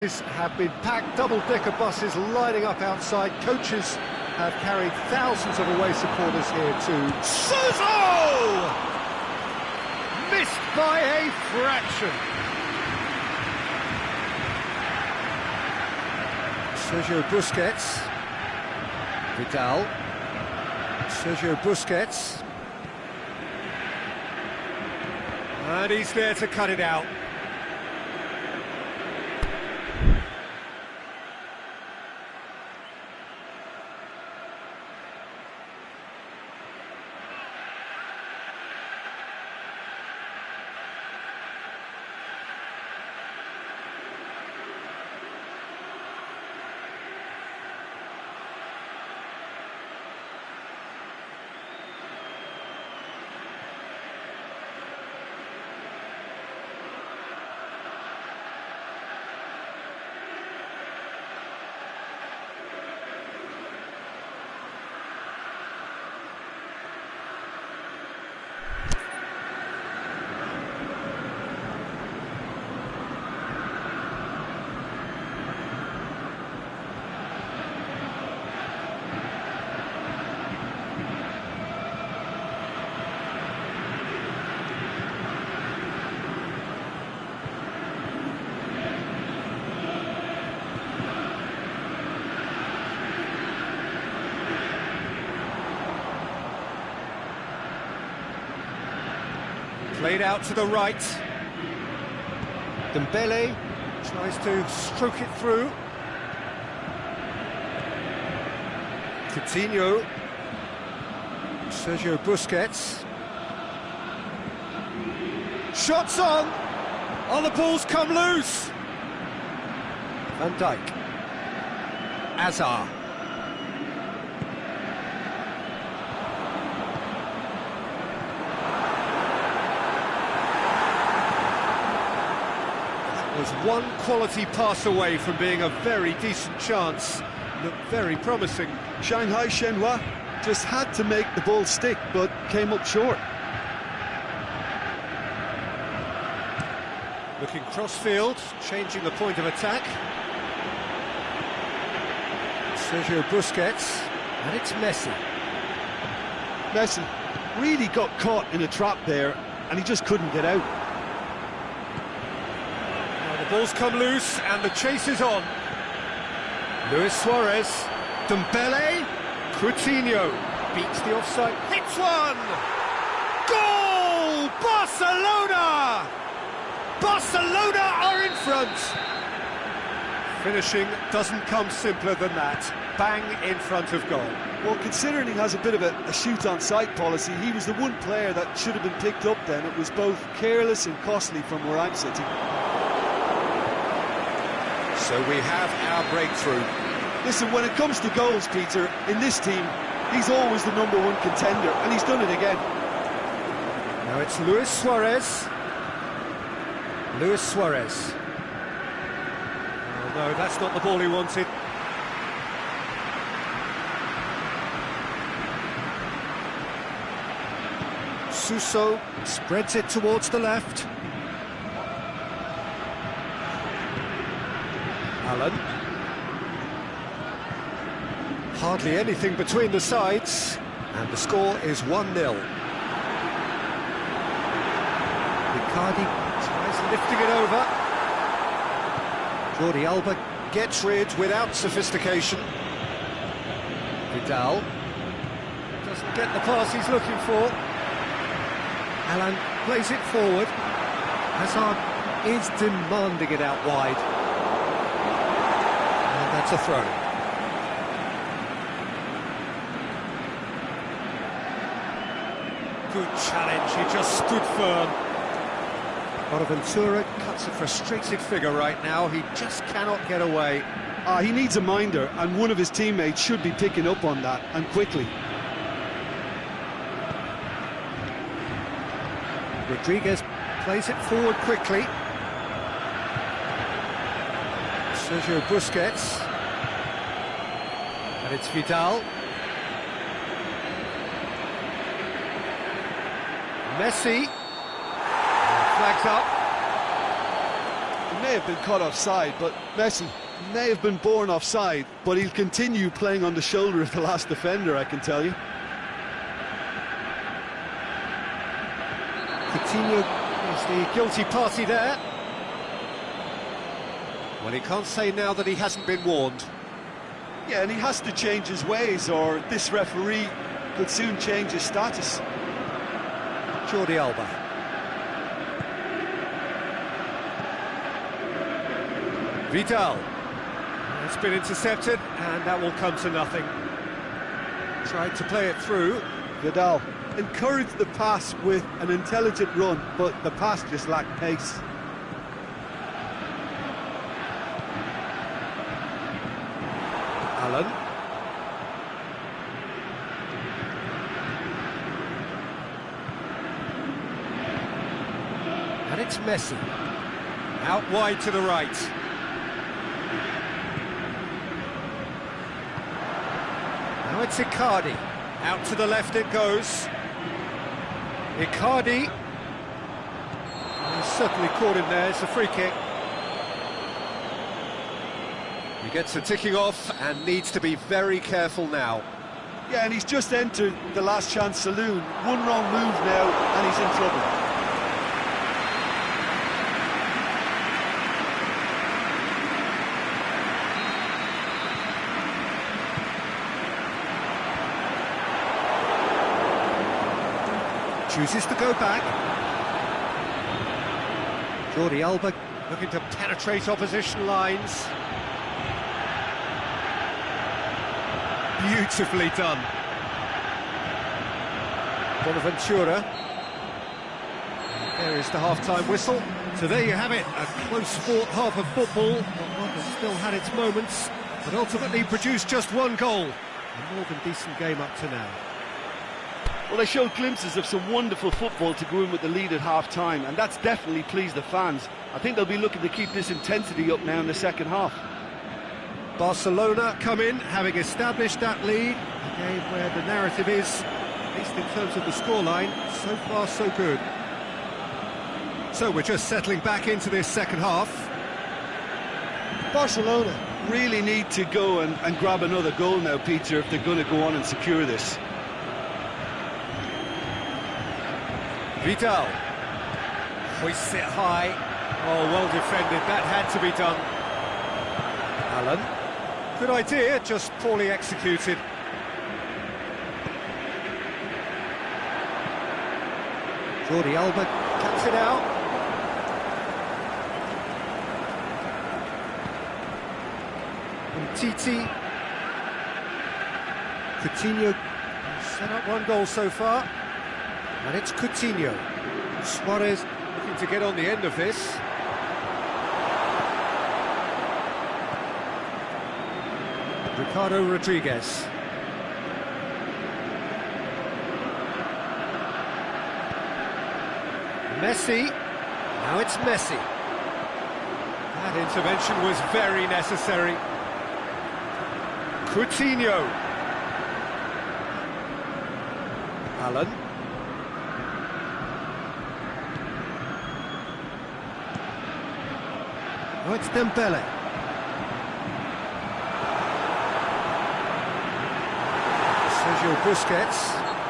Have been packed, double-decker buses lining up outside. Coaches have carried thousands of away supporters here too. Suso! Missed by a fraction. Sergio Busquets. Vidal. Sergio Busquets. And he's there to cut it out. Played out to the right. Dembele tries to stroke it through. Coutinho. Sergio Busquets. Shots on! Oh, the ball's come loose! Van Dijk. Azar. Was one quality pass away from being a very decent chance. Looked very promising. Shanghai Shenhua just had to make the ball stick, but came up short. Looking cross-field, changing the point of attack. Sergio Busquets, and it's Messi. Messi really got caught in a trap there, and he just couldn't get out. Ball's come loose and the chase is on. Luis Suarez, Dembele, Coutinho beats the offside, hits one! Goal! Barcelona! Barcelona are in front! Finishing doesn't come simpler than that. Bang in front of goal. Well, considering he has a bit of a shoot-on-sight policy, he was the one player that should have been picked up then. It was both careless and costly from where I'm sitting. So we have our breakthrough. Listen, when it comes to goals, Peter, in this team, he's always the #1 contender, and he's done it again. Now it's Luis Suarez. Luis Suarez. Oh no, that's not the ball he wanted. Suso spreads it towards the left. Allen. Hardly anything between the sides, and the score is 1-0. Icardi tries lifting it over. Jordi Alba gets rid without sophistication. Vidal doesn't get the pass he's looking for. Alan plays it forward. Hazard is demanding it out wide. That's a throw. Good challenge, he just stood firm. Bonaventura cuts a frustrated figure right now, he just cannot get away. He needs a minder, and one of his teammates should be picking up on that, and quickly. Rodriguez plays it forward quickly. Sergio Busquets. And it's Vidal. Messi. Flags up. may have been caught offside, but Messi may have been born offside, but he'll continue playing on the shoulder of the last defender, I can tell you. Coutinho is the guilty party there. Well, he can't say now that he hasn't been warned. Yeah, and he has to change his ways, or this referee could soon change his status. Jordi Alba. Vidal. It's been intercepted, and that will come to nothing. Tried to play it through. Vidal encouraged the pass with an intelligent run, but the pass just lacked pace. Allen. And it's Messi. Out wide to the right. Now it's Icardi. Out to the left it goes. Icardi. He's certainly caught him there. It's a free kick. He gets the ticking off and needs to be very careful now. Yeah, and he's just entered the last chance saloon. One wrong move now, and he's in trouble. Chooses to go back. Jordi Alba looking to penetrate opposition lines. Beautifully done. Bonaventura. There is the half-time whistle. So there you have it, a close-fought half of football, but one that still had its moments, but ultimately produced just one goal. A more than decent game up to now. Well, they showed glimpses of some wonderful football to go in with the lead at half-time, and that's definitely pleased the fans. I think they'll be looking to keep this intensity up now in the second half. Barcelona come in, having established that lead, a game where the narrative is, at least in terms of the scoreline, so far so good. So we're just settling back into this second half. Barcelona really need to go and grab another goal now, Peter, if they're going to go on and secure this. Vidal hoists it high. Oh, well defended, that had to be done. Allen, good idea, just poorly executed. Jordi Alba cuts it out. And Titi. Coutinho set up one goal so far. And it's Coutinho. Suarez looking to get on the end of this. Ricardo Rodriguez. Messi. Now it's Messi. That intervention was very necessary. Coutinho. Allen. Oh, it's Dembele. Sergio Busquets.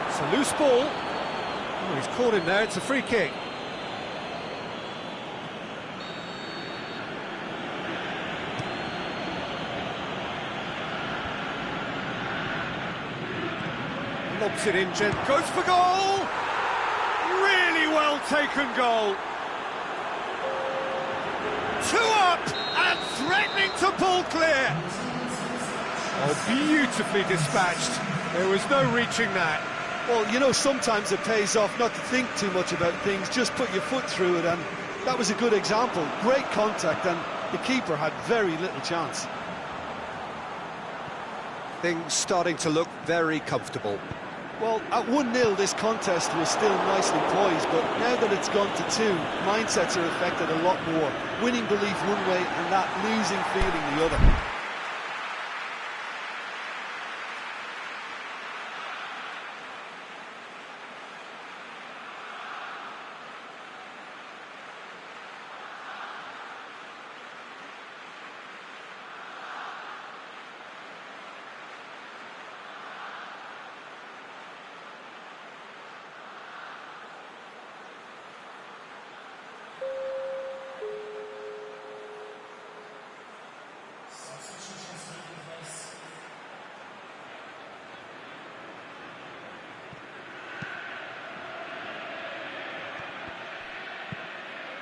It's a loose ball. Oh, he's caught him there, it's a free kick. Lobs it in, goes for goal! Really well taken goal. 2 up and threatening to pull clear. Oh, beautifully dispatched. There was no reaching that. Well, you know, sometimes it pays off not to think too much about things, just put your foot through it, and that was a good example. Great contact, and the keeper had very little chance. Things starting to look very comfortable. Well, at 1-0 this contest was still nicely poised, but now that it's gone to 2, mindsets are affected a lot more. Winning belief one way and that losing feeling the other.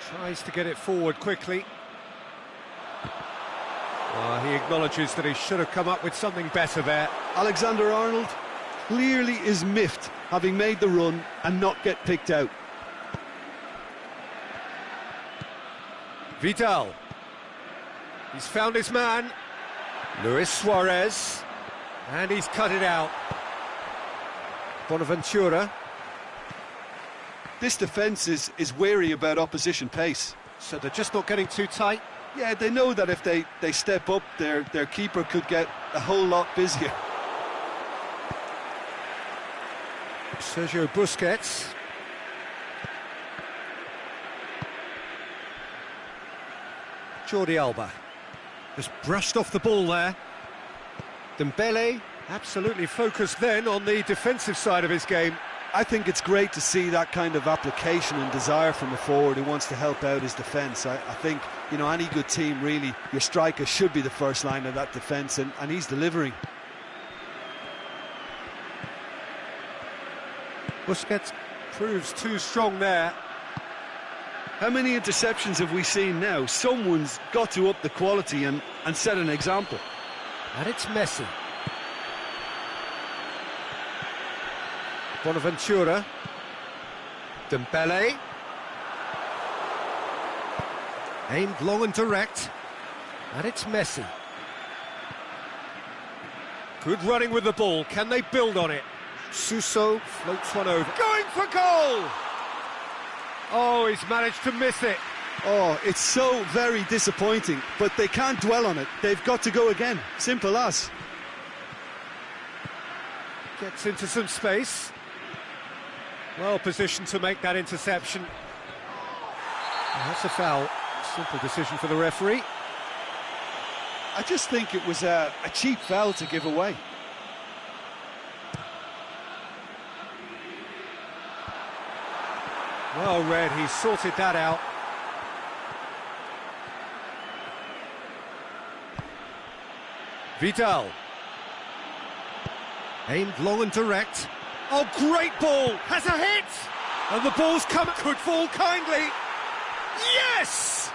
Tries to get it forward quickly. He acknowledges that he should have come up with something better there. Alexander-Arnold clearly is miffed, having made the run and not get picked out. Vidal. He's found his man. Luis Suarez. And he's cut it out. Bonaventura. This defence is wary about opposition pace. So they're just not getting too tight. Yeah, they know that if they step up, their keeper could get a whole lot busier. Sergio Busquets. Jordi Alba. Just brushed off the ball there. Dembele, absolutely focused then on the defensive side of his game. I think it's great to see that kind of application and desire from a forward who wants to help out his defence. I think, you know, any good team, really, your striker should be the first line of that defence, and he's delivering. Busquets proves too strong there. How many interceptions have we seen now? Someone's got to up the quality and set an example. And it's Messi. Bonaventura. Dembele. Aimed long and direct. And it's Messi. Good running with the ball. Can they build on it? Suso floats one over. Going for goal! Oh, he's managed to miss it. Oh, it's so very disappointing, but they can't dwell on it. They've got to go again. Simple as. Gets into some space. Well positioned to make that interception. That's a foul. Simple decision for the referee. I just think it was a cheap foul to give away. Well read, he sorted that out. Vidal. Aimed long and direct. Oh, great ball! Has a hit! And the ball's come, could fall kindly. Yes!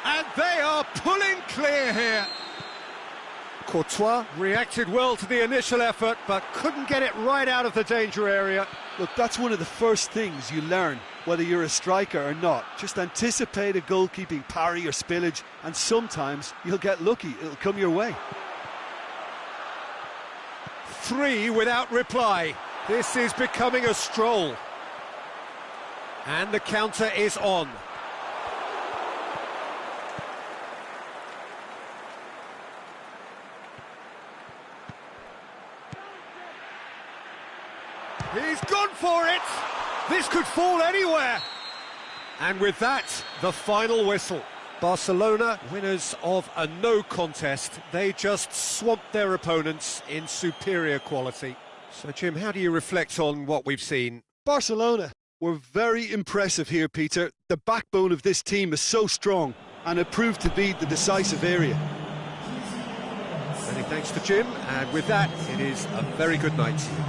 And they are pulling clear here. Courtois reacted well to the initial effort, but couldn't get it right out of the danger area. Look, that's one of the first things you learn, whether you're a striker or not. Just anticipate a goalkeeping parry or spillage, and sometimes you'll get lucky. It'll come your way. 3 without reply. This is becoming a stroll. And the counter is on. He's gone for it! This could fall anywhere! And with that, the final whistle. Barcelona, winners of a no contest. They just swamped their opponents in superior quality. So, Jim, how do you reflect on what we've seen? Barcelona were very impressive here, Peter. The backbone of this team is so strong, and it proved to be the decisive area. Many thanks to Jim, and with that, it is a very good night to you.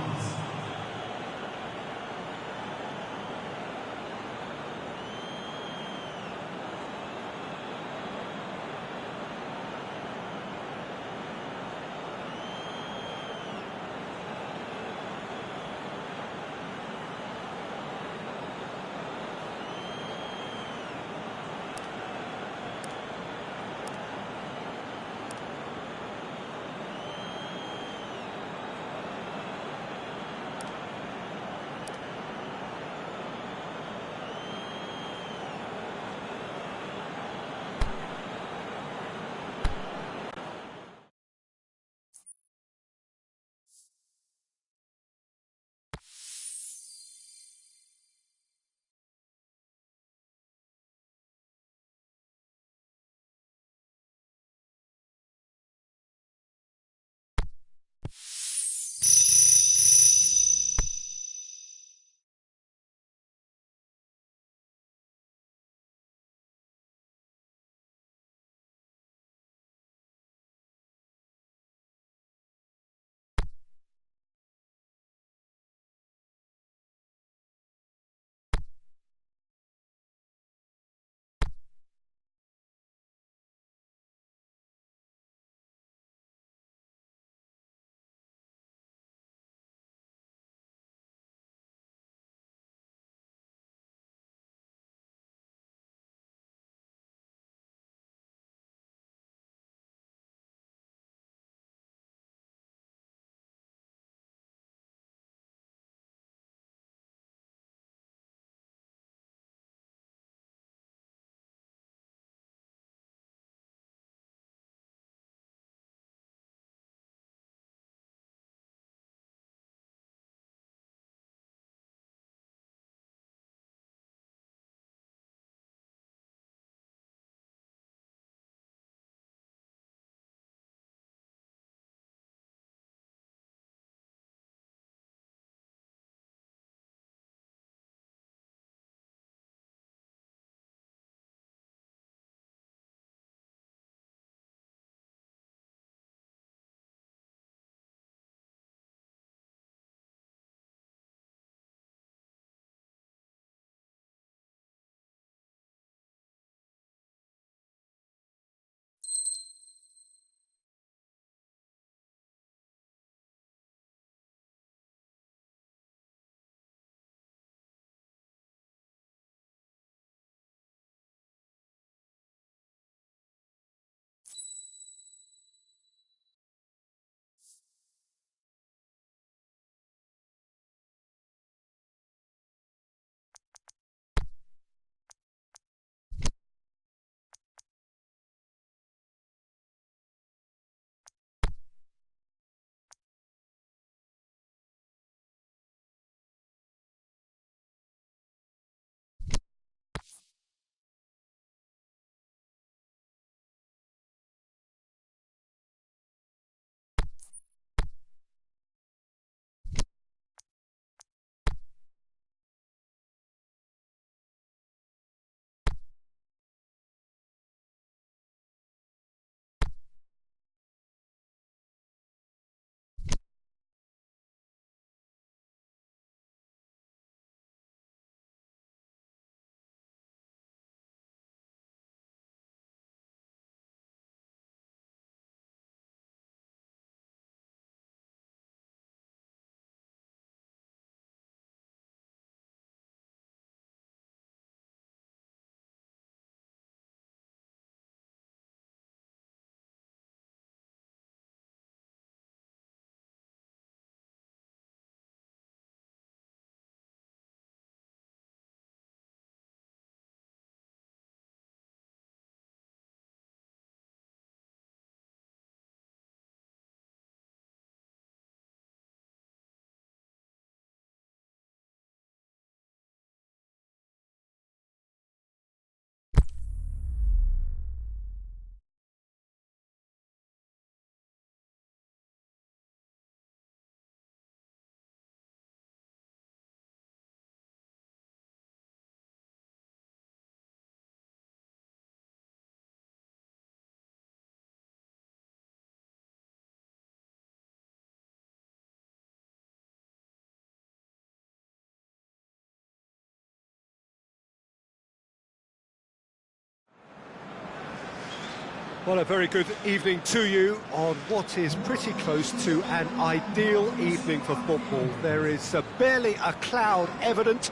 Well, a very good evening to you on what is pretty close to an ideal evening for football. There is barely a cloud evident.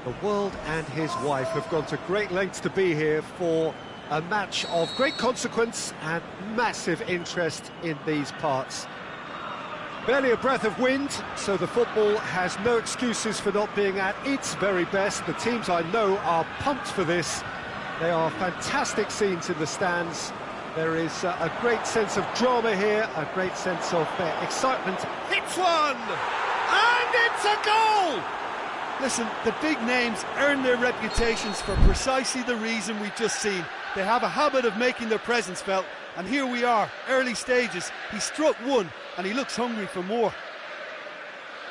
The world and his wife have gone to great lengths to be here for a match of great consequence and massive interest in these parts. Barely a breath of wind, so the football has no excuses for not being at its very best. The teams I know are pumped for this. They are fantastic scenes in the stands. There is a great sense of drama here, a great sense of excitement. Hits one! And it's a goal! Listen, the big names earn their reputations for precisely the reason we've just seen. They have a habit of making their presence felt, and here we are, early stages. He struck one, and he looks hungry for more.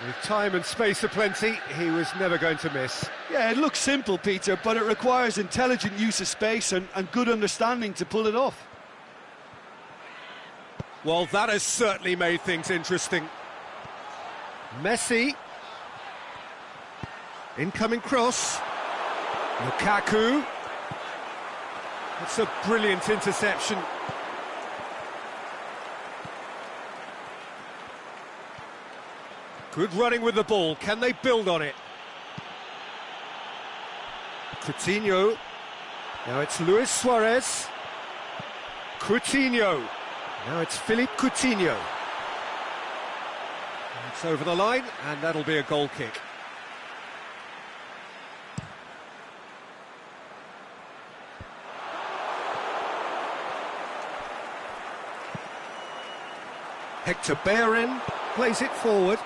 With time and space aplenty, he was never going to miss. Yeah, it looks simple, Peter, but it requires intelligent use of space and good understanding to pull it off. Well, that has certainly made things interesting. Messi. Incoming cross. Lukaku. It's a brilliant interception. Good running with the ball. Can they build on it? Coutinho. Now it's Luis Suarez. Coutinho. Now it's Philippe Coutinho. It's over the line, and that'll be a goal kick. Hector Bellerin plays it forward.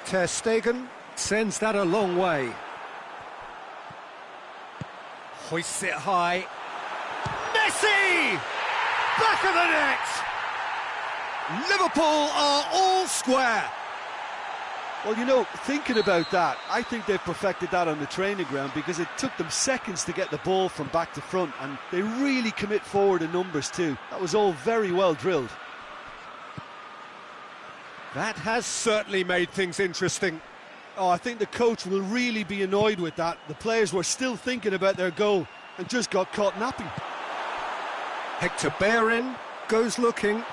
Ter Stegen sends that a long way. Hoists it high. Messi! Back of the net! Liverpool are all square. Well, you know, thinking about that, I think they've perfected that on the training ground because it took them seconds to get the ball from back to front, and they really commit forward in numbers too. That was all very well drilled. That has certainly made things interesting. Oh, I think the coach will really be annoyed with that. The players were still thinking about their goal and just got caught napping. Hector Bellerin goes looking.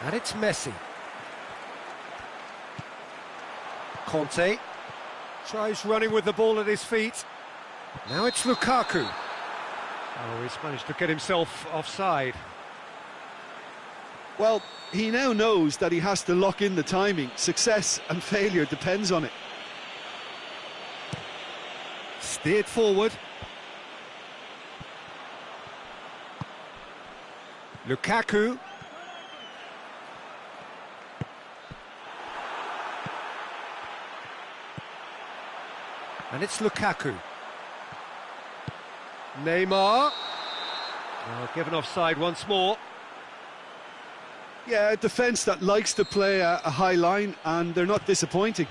And it's Messi. Conte tries running with the ball at his feet. Now it's Lukaku. Oh, he's managed to get himself offside. Well, he now knows that he has to lock in the timing. Success and failure depends on it. Steered forward. Lukaku. And it's Lukaku. Neymar. Now given offside once more. Yeah, a defence that likes to play a high line, and they're not disappointing.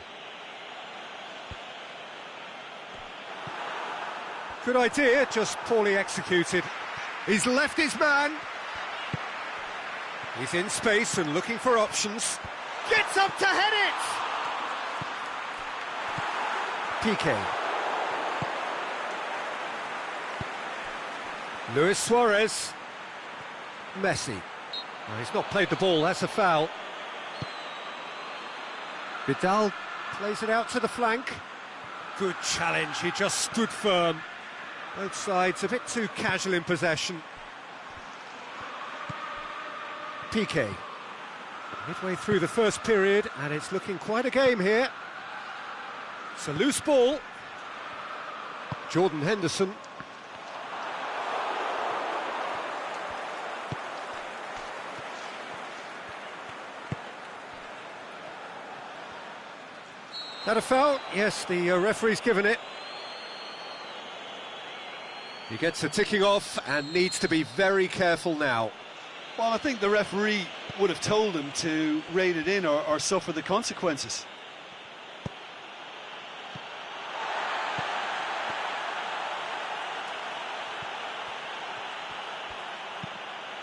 Good idea, just poorly executed. He's left his man. He's in space and looking for options. Gets up to head it! Piqué. Luis Suarez. Messi. Well, he's not played the ball, that's a foul. Vidal plays it out to the flank. Good challenge, he just stood firm. Both sides a bit too casual in possession. Piqué. Midway through the first period, and it's looking quite a game here. It's a loose ball. Jordan Henderson. That a foul? Yes, the referee's given it. He gets a ticking off and needs to be very careful now. Well, I think the referee would have told him to rate it in or suffer the consequences.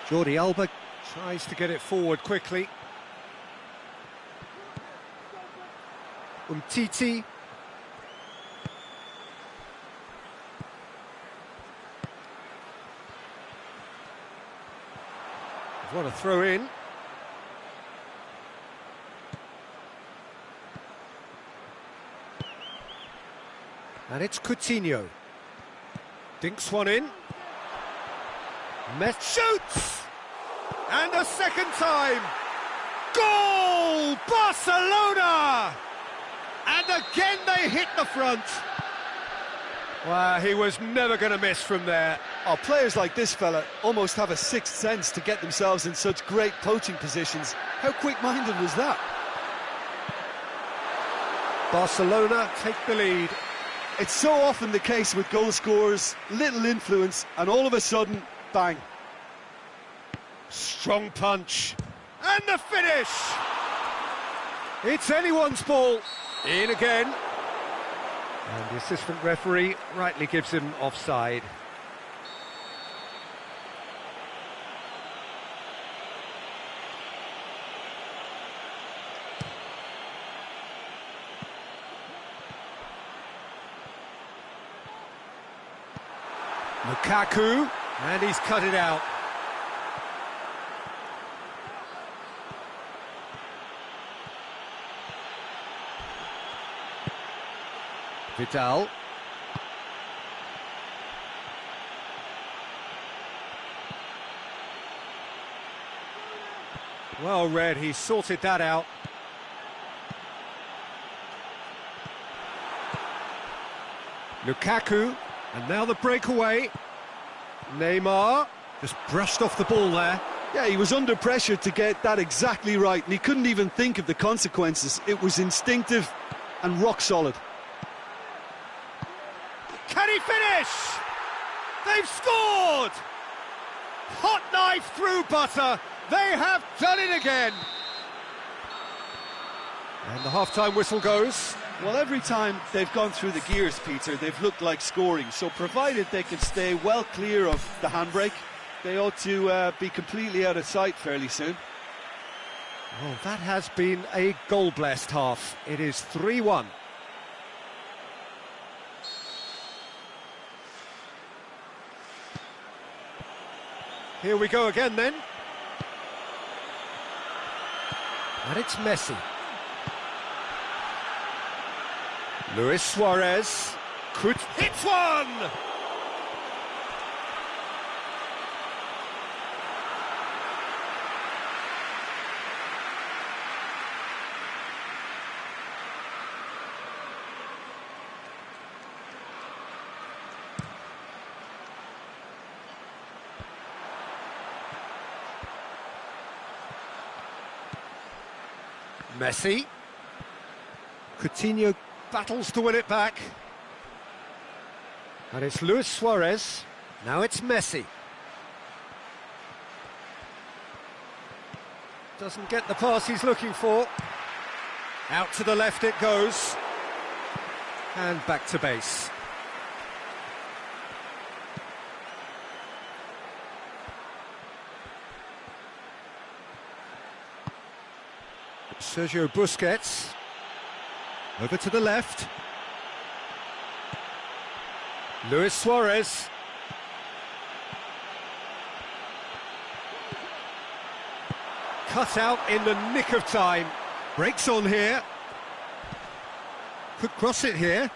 Jordi Alba tries to get it forward quickly. Umtiti. What a throw in. And it's Coutinho. Dinks one in. Messi shoots! And a second time! Goal! Barcelona! And again they hit the front. Well, he was never going to miss from there. Oh, players like this fella almost have a sixth sense to get themselves in such great poaching positions. How quick-minded was that? Barcelona take the lead. It's so often the case with goal scorers, little influence, and all of a sudden, bang. Strong punch. And the finish! It's anyone's ball. In again. And the assistant referee rightly gives him offside. Lukaku, and he's cut it out. Vidal. Well read, he sorted that out. Lukaku, and now the breakaway. Neymar just brushed off the ball there. Yeah, he was under pressure to get that exactly right, and he couldn't even think of the consequences. It was instinctive and rock solid. Can he finish? They've scored! Hot knife through butter. They have done it again. And the half-time whistle goes. Well, every time they've gone through the gears, Peter, they've looked like scoring. So provided they can stay well clear of the handbrake, they ought to be completely out of sight fairly soon. Oh, that has been a goal-blessed half. It is 3-1. Here we go again then. And it's Messi. Luis Suarez could hit one! Messi. Coutinho battles to win it back. And it's Luis Suarez. Now it's Messi. Doesn't get the pass he's looking for. Out to the left it goes. And back to base. Sergio Busquets. Over to the left. Luis Suarez. Cut out in the nick of time. Breaks on here. Could cross it here.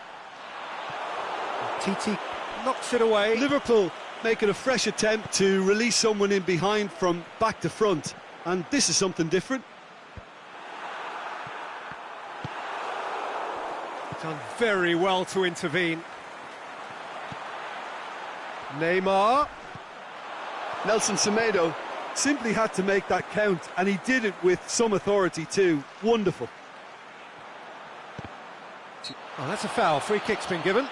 Titi knocks it away. Liverpool making a fresh attempt to release someone in behind from back to front. And this is something different. Done very well to intervene. Neymar. Nelson Semedo simply had to make that count, and he did it with some authority too. Wonderful. Oh, that's a foul. Free kick's been given.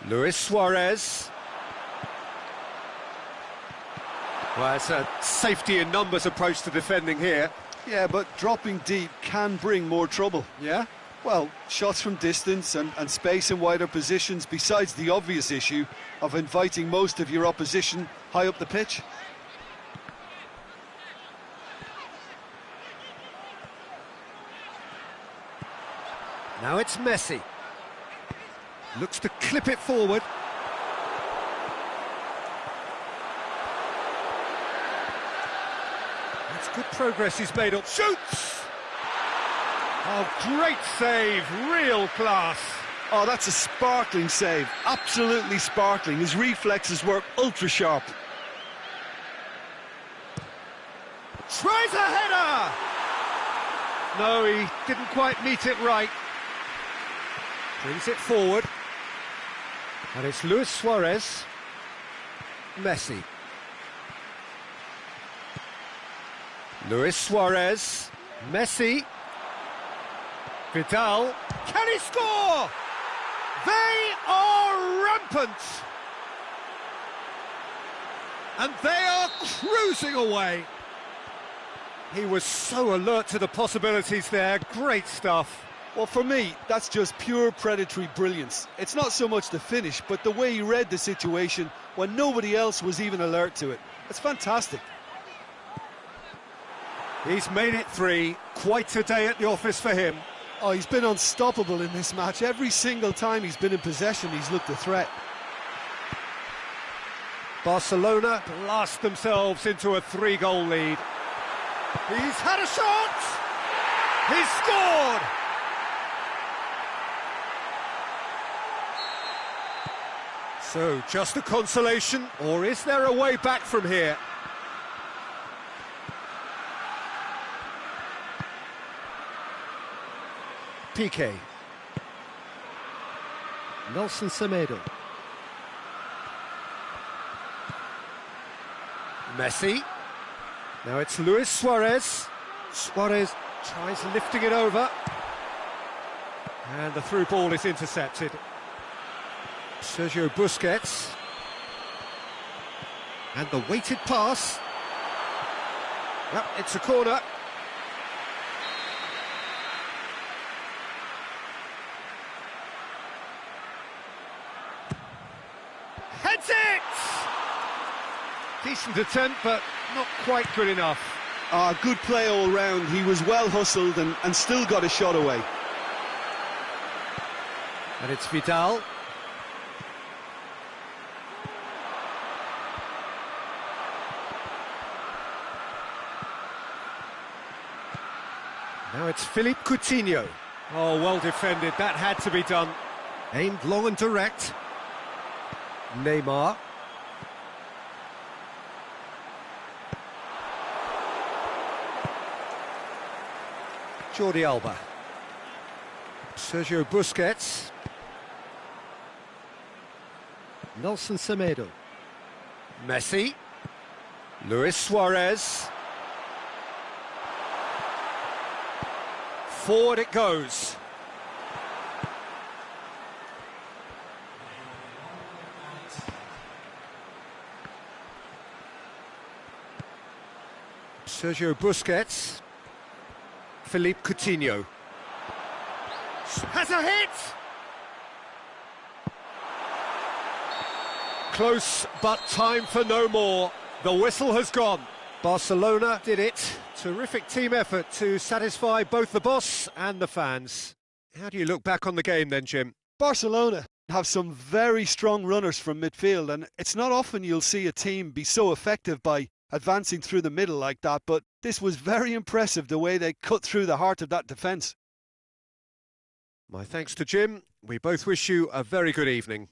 Luis Suarez. Well, it's a safety in numbers approach to defending here. Yeah, but dropping deep can bring more trouble. Yeah? Well, shots from distance and space in wider positions, besides the obvious issue of inviting most of your opposition high up the pitch. Now it's Messi. Looks to clip it forward. That's good progress he's made up. Shoots! Oh, great save, real class. Oh, that's a sparkling save, absolutely sparkling. His reflexes work ultra sharp. Tries a header! No, he didn't quite meet it right. Brings it forward. And it's Luis Suarez. Messi. Luis Suarez. Messi. Vidal. Can he score? They are rampant. And they are cruising away. He was so alert to the possibilities there. Great stuff. Well, for me, that's just pure predatory brilliance. It's not so much the finish, but the way he read the situation when nobody else was even alert to it. It's fantastic. He's made it 3. Quite a day at the office for him. Oh, he's been unstoppable in this match. Every single time he's been in possession, he's looked a threat. Barcelona blast themselves into a 3-goal lead. He's had a shot! He's scored! So, just a consolation, or is there a way back from here? Piqué. Nelson Semedo. Messi. Now it's Luis Suarez. Suarez tries lifting it over. And the through ball is intercepted. Sergio Busquets. And the weighted pass. Well, it's a corner. Heads it! Decent attempt, but not quite good enough. Good play all round. He was well hustled and still got a shot away. And it's Vidal. Now it's Philippe Coutinho. Oh, well defended. That had to be done. Aimed long and direct. Neymar. Jordi Alba. Sergio Busquets. Nelson Semedo. Messi. Luis Suarez. Forward it goes. Sergio Busquets. Philippe Coutinho. Has a hit! Close, but time for no more. The whistle has gone. Barcelona did it. Terrific team effort to satisfy both the boss and the fans. How do you look back on the game then, Jim? Barcelona have some very strong runners from midfield, and it's not often you'll see a team be so effective by advancing through the middle like that, but this was very impressive, the way they cut through the heart of that defence. My thanks to Jim. We both wish you a very good evening.